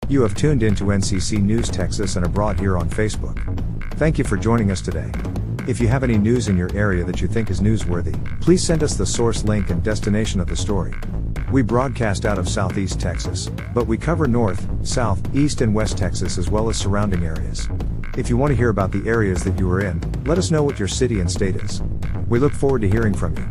You have tuned into NCC News TeXas and abroad here on Facebook. Thank you for joining us today. If you have any news in your area that you think is newsworthy, please send us the source link and destination of the story. We broadcast out of Southeast Texas, but we cover North, South, East and West Texas as well as surrounding areas. If you want to hear about the areas that you are in, let us know what your city and state is. We look forward to hearing from you.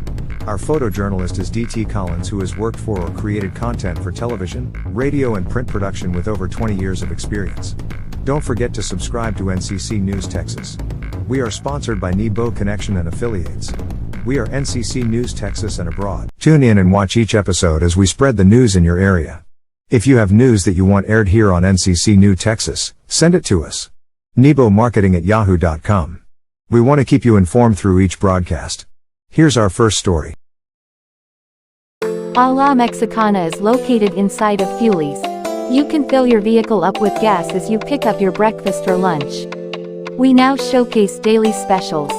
Our photojournalist is DT Collins, who has worked for or created content for television, radio and print production with over 20 years of experience. Don't forget to subscribe to NCC News TeXas. We are sponsored by NeBOE Connection and Affiliates. We are NCC News TeXas and abroad. Tune in and watch each episode as we spread the news in your area. If you have news that you want aired here on NCC News TeXas, send it to us. NeBOEmarketing@yahoo.com. We want to keep you informed through each broadcast. Here's our first story. A La Mexicana is located inside of Fuelies. You can fill your vehicle up with gas as you pick up your breakfast or lunch. We now showcase daily specials.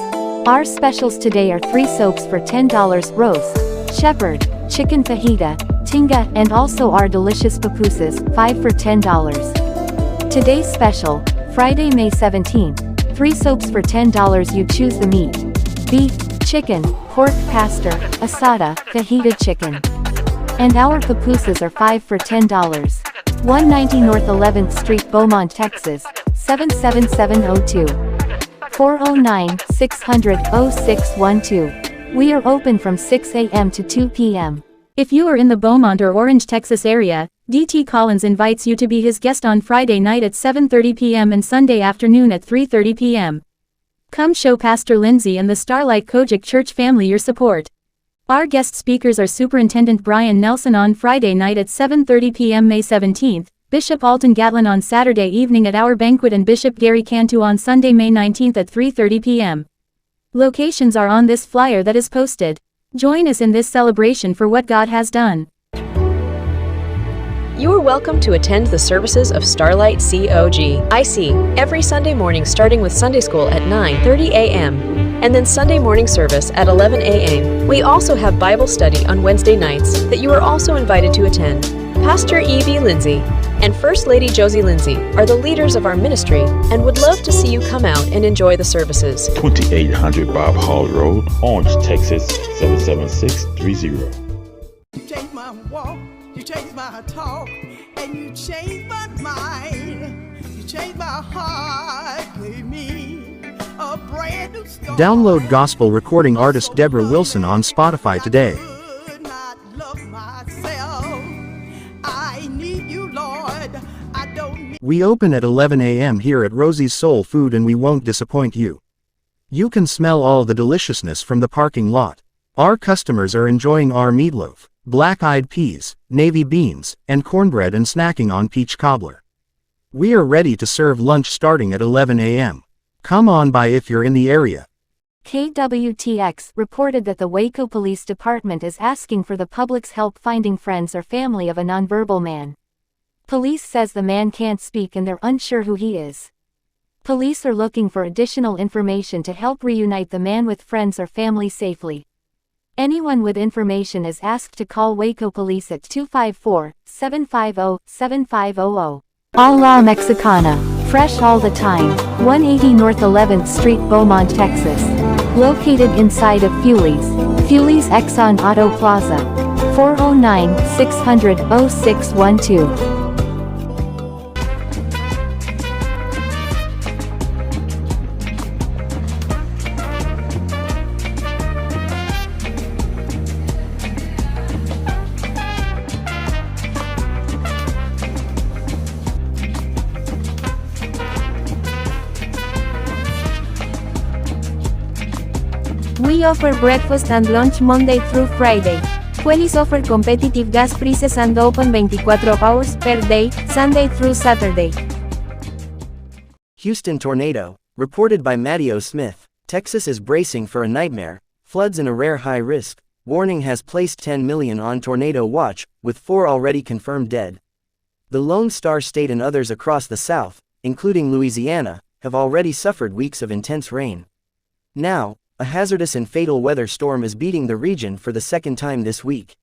Our specials today are 3 soaps for $10, roast, shepherd, chicken fajita, tinga, and also our delicious pupusas, 5 for $10. Today's special, Friday, May 17th, 3 soaps for $10. You choose the meat: beef, chicken, pork, pasta, asada, fajita chicken. And our pupusas are 5 for $10. 190 North 11th Street, Beaumont, Texas, 77702. 409-600-0612. We are open from 6 a.m. to 2 p.m. If you are in the Beaumont or Orange, Texas area, DT Collins invites you to be his guest on Friday night at 7:30 p.m. and Sunday afternoon at 3:30 p.m. Come show Pastor Lindsay and the Starlight Kojic Church family your support. Our guest speakers are Superintendent Brian Nelson on Friday night at 7:30 p.m. May 17th, Bishop Alton Gatlin on Saturday evening at our banquet, and Bishop Gary Cantu on Sunday, May 19th at 3:30 p.m. Locations are on this flyer that is posted. Join us in this celebration for what God has done. You are welcome to attend the services of Starlight COGIC every Sunday morning, starting with Sunday school at 9:30 a.m. and then Sunday morning service at 11 a.m. We also have Bible study on Wednesday nights that you are also invited to attend. Pastor E.V. Lindsay and First Lady Josie Lindsay are the leaders of our ministry and would love to see you come out and enjoy the services. 2800 Bob Hall Road, Orange, Texas, 77630. You changed my walk, you changed my talk, and you changed my mind. You changed my heart, gave me a brand new start. Download gospel recording artist Deborah Wilson on Spotify today. Could not love myself. I need you, Lord. I don't need. We open at 11 a.m. here at Rosie's Soul Food, and we won't disappoint you. You can smell all the deliciousness from the parking lot. Our customers are enjoying our meatloaf, black-eyed peas, navy beans, and cornbread, and snacking on peach cobbler. We are ready to serve lunch starting at 11 a.m. Come on by if you're in the area. KWTX reported that the Waco Police Department is asking for the public's help finding friends or family of a nonverbal man. Police says the man can't speak and they're unsure who he is. Police are looking for additional information to help reunite the man with friends or family safely. Anyone with information is asked to call Waco Police at 254-750-7500. A La Mexicana, fresh all the time, 180 North 11th Street, Beaumont, Texas. Located inside of Fuelies Exxon Auto Plaza. 409-600-0612. We offer breakfast and lunch Monday through Friday. Fuelies offer competitive gas prices and open 24 hours per day, Sunday through Saturday. Houston tornado, reported by Matty O. Smith. Texas is bracing for a nightmare, floods and a rare high risk. Warning has placed 10 million on tornado watch, with 4 already confirmed dead. The Lone Star State and others across the South, including Louisiana, have already suffered weeks of intense rain. Now, a hazardous and fatal weather storm is beating the region for the second time this week.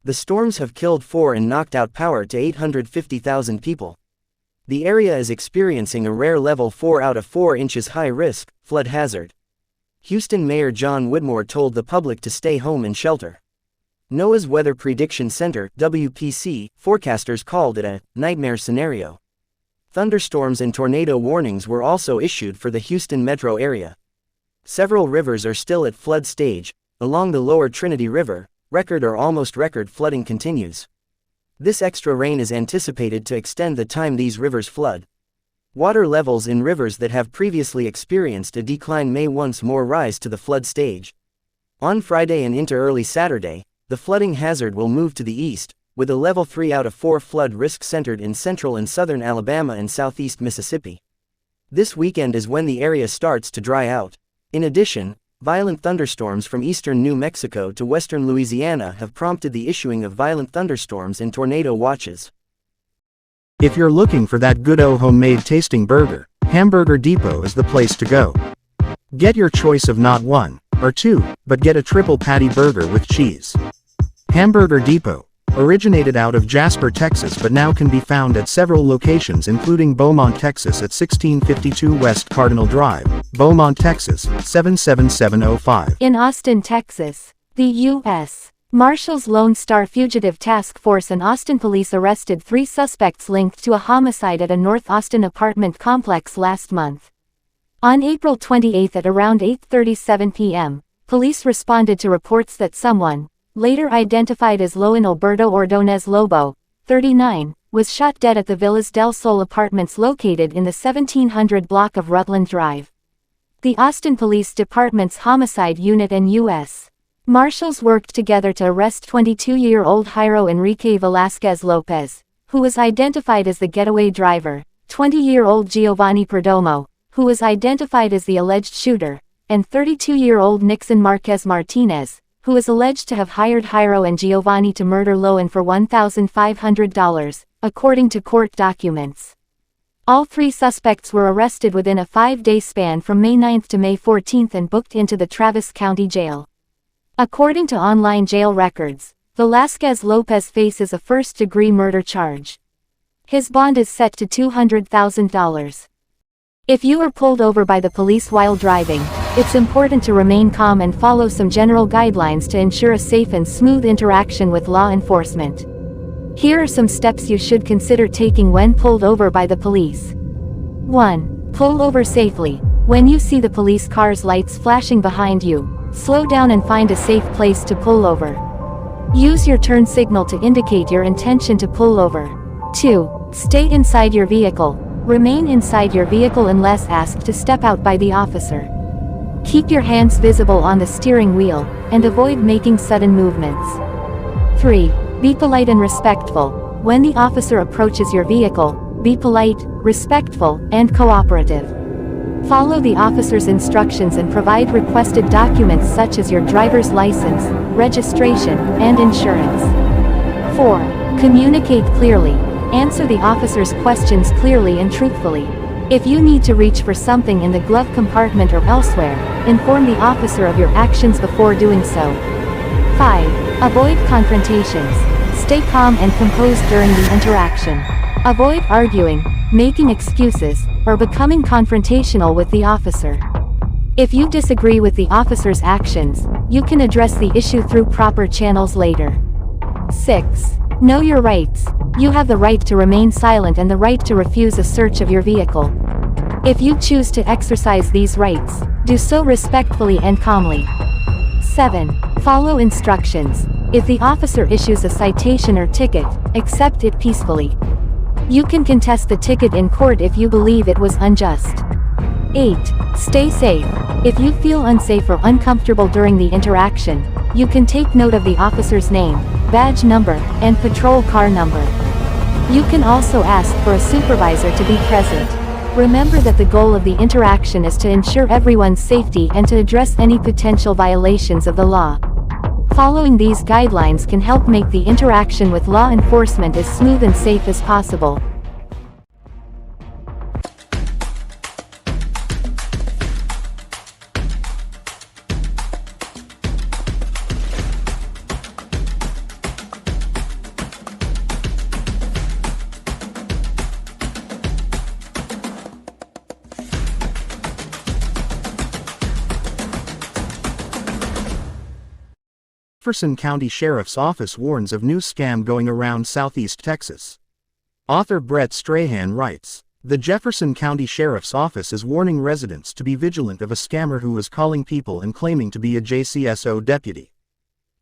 The storms have killed 4 and knocked out power to 850,000 people. The area is experiencing a rare level 4 out of 4 inches high risk, flood hazard. Houston Mayor John Woodmore told the public to stay home and shelter. NOAA's Weather Prediction Center, WPC, forecasters called it a nightmare scenario. Thunderstorms and tornado warnings were also issued for the Houston metro area. Several rivers are still at flood stage. Along the lower Trinity River, record or almost record flooding continues. This extra rain is anticipated to extend the time these rivers flood. Water levels in rivers that have previously experienced a decline may once more rise to the flood stage. On Friday and into early Saturday, the flooding hazard will move to the east, with a level 3 out of 4 flood risk centered in central and southern Alabama and southeast Mississippi. This weekend is when the area starts to dry out. In addition, violent thunderstorms from eastern New Mexico to western Louisiana have prompted the issuing of violent thunderstorms and tornado watches. If you're looking for that good homemade tasting burger, Hamburger Depot is the place to go. Get your choice of not one or two, but get a triple patty burger with cheese. Hamburger Depot originated out of Jasper, Texas, but now can be found at several locations including Beaumont, Texas at 1652 West Cardinal Drive, Beaumont, Texas, 77705. In Austin, Texas, the U.S. Marshals Lone Star Fugitive Task Force and Austin police arrested 3 suspects linked to a homicide at a North Austin apartment complex last month. On April 28 at around 8:37 p.m., police responded to reports that someone, later identified as Loan Alberto Ordonez Lobo, 39, was shot dead at the Villas del Sol apartments located in the 1700 block of Rutland Drive. The Austin Police Department's Homicide Unit and U.S. Marshals worked together to arrest 22-year-old Jairo Enrique Velasquez Lopez, who was identified as the getaway driver, 20-year-old Giovanni Perdomo, who was identified as the alleged shooter, and 32-year-old Nixon Marquez Martinez, who is alleged to have hired Jairo and Giovanni to murder Loan for $1,500, according to court documents. All 3 suspects were arrested within a 5-day span from May 9 to May 14 and booked into the Travis County Jail. According to online jail records, Velasquez Lopez faces a first-degree murder charge. His bond is set to $200,000. If you are pulled over by the police while driving, it's important to remain calm and follow some general guidelines to ensure a safe and smooth interaction with law enforcement. Here are some steps you should consider taking when pulled over by the police. 1. Pull over safely. When you see the police car's lights flashing behind you, slow down and find a safe place to pull over. Use your turn signal to indicate your intention to pull over. 2. Stay inside your vehicle. Remain inside your vehicle unless asked to step out by the officer. Keep your hands visible on the steering wheel, and avoid making sudden movements. 3. Be polite and respectful. When the officer approaches your vehicle, be polite, respectful, and cooperative. Follow the officer's instructions and provide requested documents such as your driver's license, registration, and insurance. 4. Communicate clearly. Answer the officer's questions clearly and truthfully. If you need to reach for something in the glove compartment or elsewhere, inform the officer of your actions before doing so. 5. Avoid confrontations. Stay calm and composed during the interaction. Avoid arguing, making excuses, or becoming confrontational with the officer. If you disagree with the officer's actions, you can address the issue through proper channels later. 6. Know your rights. You have the right to remain silent and the right to refuse a search of your vehicle. If you choose to exercise these rights, do so respectfully and calmly. 7. Follow instructions. If the officer issues a citation or ticket, accept it peacefully. You can contest the ticket in court if you believe it was unjust. 8. Stay safe. If you feel unsafe or uncomfortable during the interaction, you can take note of the officer's name, badge number, and patrol car number. You can also ask for a supervisor to be present. Remember that the goal of the interaction is to ensure everyone's safety and to address any potential violations of the law. Following these guidelines can help make the interaction with law enforcement as smooth and safe as possible. Jefferson County Sheriff's Office warns of new scam going around Southeast Texas. Author Brett Strahan writes, "The Jefferson County Sheriff's Office is warning residents to be vigilant of a scammer who is calling people and claiming to be a JCSO deputy.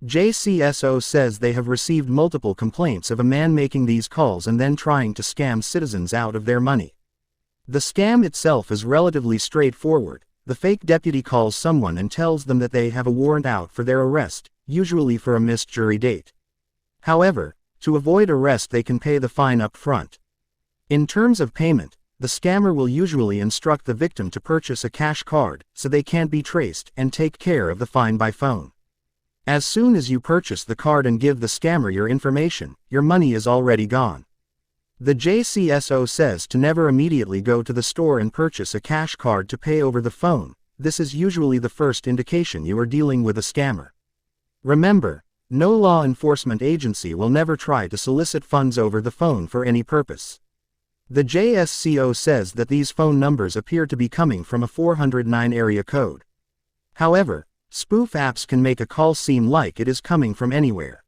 JCSO says they have received multiple complaints of a man making these calls and then trying to scam citizens out of their money. The scam itself is relatively straightforward. The fake deputy calls someone and tells them that they have a warrant out for their arrest, usually for a missed jury date. However, to avoid arrest they can pay the fine up front. In terms of payment, the scammer will usually instruct the victim to purchase a cash card, so they can't be traced, and take care of the fine by phone. As soon as you purchase the card and give the scammer your information, your money is already gone. The JCSO says to never immediately go to the store and purchase a cash card to pay over the phone. This is usually the first indication you are dealing with a scammer. Remember, no law enforcement agency will never try to solicit funds over the phone for any purpose. The JSCO says that these phone numbers appear to be coming from a 409 area code. However, spoof apps can make a call seem like it is coming from anywhere.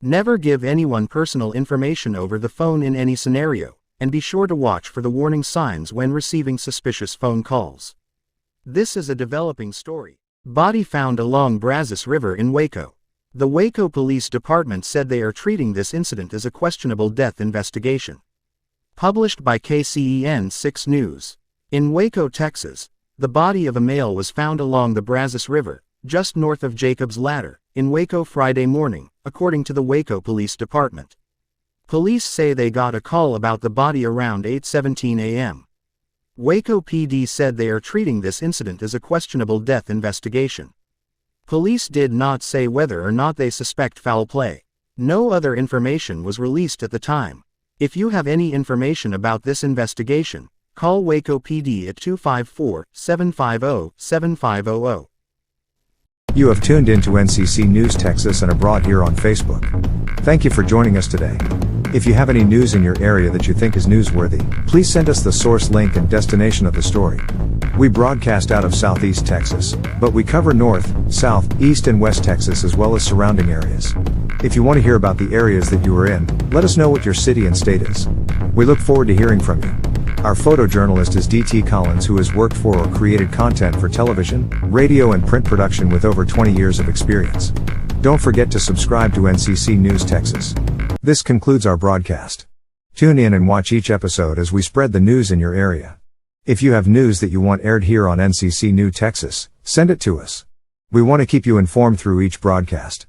Never give anyone personal information over the phone in any scenario, and be sure to watch for the warning signs when receiving suspicious phone calls. This is a developing story. Body found along Brazos River in Waco. The Waco Police Department said they are treating this incident as a questionable death investigation. Published by KCEN 6 News. In Waco, Texas, the body of a male was found along the Brazos River, just north of Jacob's Ladder, in Waco Friday morning, according to the Waco Police Department. Police say they got a call about the body around 8:17 a.m. Waco PD said they are treating this incident as a questionable death investigation. Police did not say whether or not they suspect foul play. No other information was released at the time. If you have any information about this investigation, call Waco PD at 254-750-7500. You have tuned into NCC News TeXas and are brought here on Facebook. Thank you for joining us today. If you have any news in your area that you think is newsworthy, please send us the source link and destination of the story. We broadcast out of Southeast Texas, but we cover North, South, East and West Texas as well as surrounding areas. If you want to hear about the areas that you are in, let us know what your city and state is. We look forward to hearing from you. Our photojournalist is DT Collins, who has worked for or created content for television, radio and print production with over 20 years of experience. Don't forget to subscribe to NCC News TeXas. This concludes our broadcast. Tune in and watch each episode as we spread the news in your area. If you have news that you want aired here on NCC News TeXas, send it to us. We want to keep you informed through each broadcast.